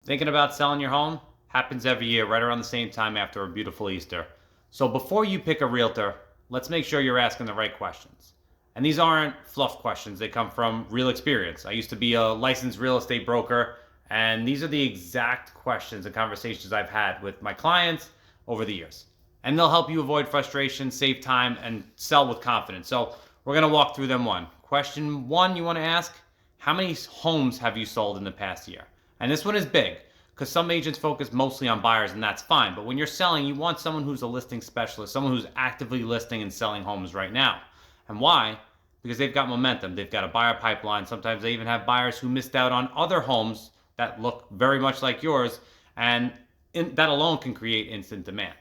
Thinking about selling your home? Happens every year, right around the same time after a beautiful Easter. So before you pick a realtor, let's make sure you're asking the right questions. And these aren't fluff questions, they come from real experience. I used to be a licensed real estate broker, and these are the exact questions and conversations I've had with my clients over the years. And they'll help you avoid frustration, save time, and sell with confidence. So we're going to walk through them one. Question one you want to ask: how many homes have you sold in the past year? And this one is big because some agents focus mostly on buyers, and that's fine. But when you're selling, you want someone who's a listing specialist, someone who's actively listing and selling homes right now. And why? Because they've got momentum. They've got a buyer pipeline. Sometimes they even have buyers who missed out on other homes that look very much like yours, and that alone can create instant demand.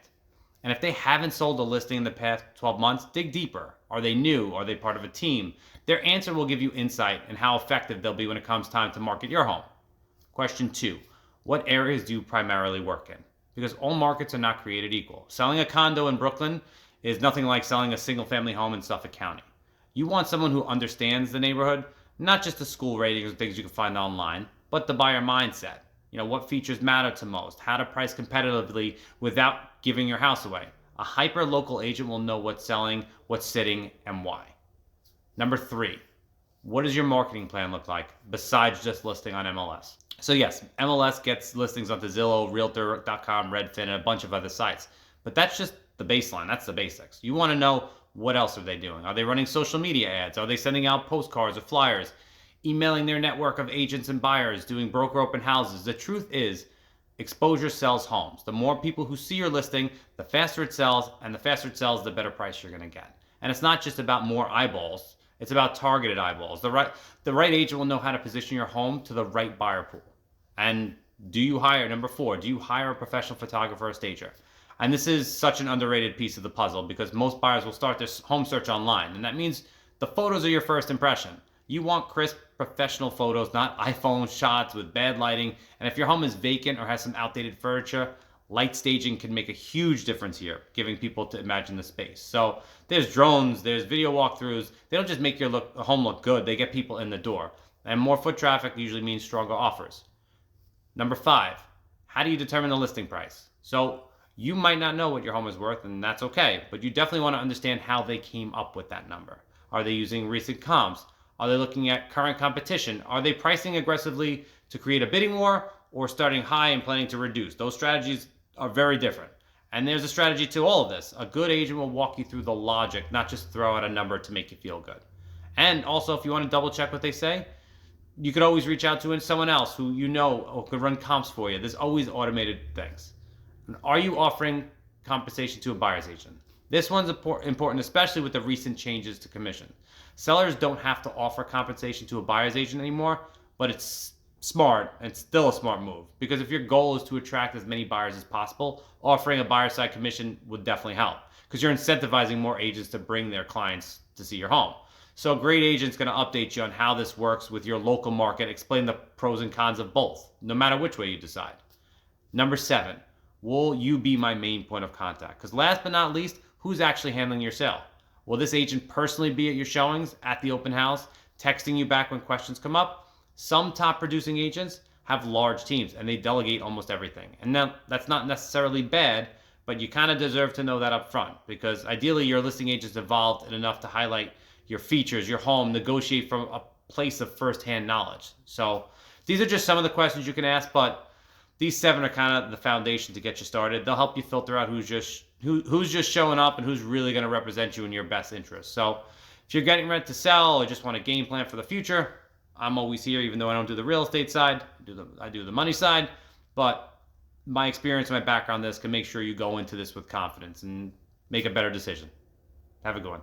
And if they haven't sold a listing in the past 12 months, dig deeper. Are they new? Are they part of a team? Their answer will give you insight in how effective they'll be when it comes time to market your home. Question two: what areas do you primarily work in? Because all markets are not created equal. Selling a condo in Brooklyn is nothing like selling a single family home in Suffolk County. You want someone who understands the neighborhood, not just the school ratings or things you can find online, but the buyer mindset. What features matter to most, how to price competitively without giving your house away. A hyper local agent will know what's selling, what's sitting, and why. Number three: what does your marketing plan look like besides just listing on MLS? So yes, MLS gets listings onto Zillow, realtor.com, Redfin, and a bunch of other sites. But that's just the baseline. That's the basics. You want to know, what else are they doing? Are they running social media ads? Are they sending out postcards or flyers? Emailing their network of agents and buyers, doing broker open houses? The truth is, exposure sells homes. The more people who see your listing, the faster it sells, and the faster it sells, the better price you're going to get. And it's not just about more eyeballs. It's about targeted eyeballs. The right agent will know how to position your home to the right buyer pool. And number four, do you hire a professional photographer or stager? And this is such an underrated piece of the puzzle because most buyers will start their home search online. And that means the photos are your first impression. You want crisp, professional photos, not iPhone shots with bad lighting. And if your home is vacant or has some outdated furniture, light staging can make a huge difference here, giving people to imagine the space. So there's drones, there's video walkthroughs. They don't just make your home look good, they get people in the door. And more foot traffic usually means stronger offers. Number five: how do you determine the listing price? So you might not know what your home is worth, and that's okay, but you definitely want to understand how they came up with that number. Are they using recent comps? Are they looking at current competition? Are they pricing aggressively to create a bidding war, or starting high and planning to reduce? Those strategies are very different. And there's a strategy to all of this. A good agent will walk you through the logic, not just throw out a number to make you feel good. And also, if you want to double check what they say, you could always reach out to someone else who you know or could run comps for you. There's always automated things. And are you offering compensation to a buyer's agent? This one's important, especially with the recent changes to commission. Sellers don't have to offer compensation to a buyer's agent anymore, but it's smart, and it's still a smart move. Because if your goal is to attract as many buyers as possible, offering a buyer side commission would definitely help. Because you're incentivizing more agents to bring their clients to see your home. So a great agent's going to update you on how this works with your local market, explain the pros and cons of both, no matter which way you decide. Number seven: will you be my main point of contact? Because last but not least, who's actually handling your sale? Will this agent personally be at your showings, at the open house, texting you back when questions come up? Some top producing agents have large teams and they delegate almost everything. And now that's not necessarily bad, but you kind of deserve to know that up front, because ideally your listing agent's involved in enough to highlight your features, your home, negotiate from a place of firsthand knowledge. So these are just some of the questions you can ask, but these seven are kind of the foundation to get you started. They'll help you filter out who's just showing up and who's really going to represent you in your best interest. So if you're getting ready to sell or just want a game plan for the future, I'm always here, even though I don't do the real estate side. I do the money side. But my experience and my background in this can make sure you go into this with confidence and make a better decision. Have a good one.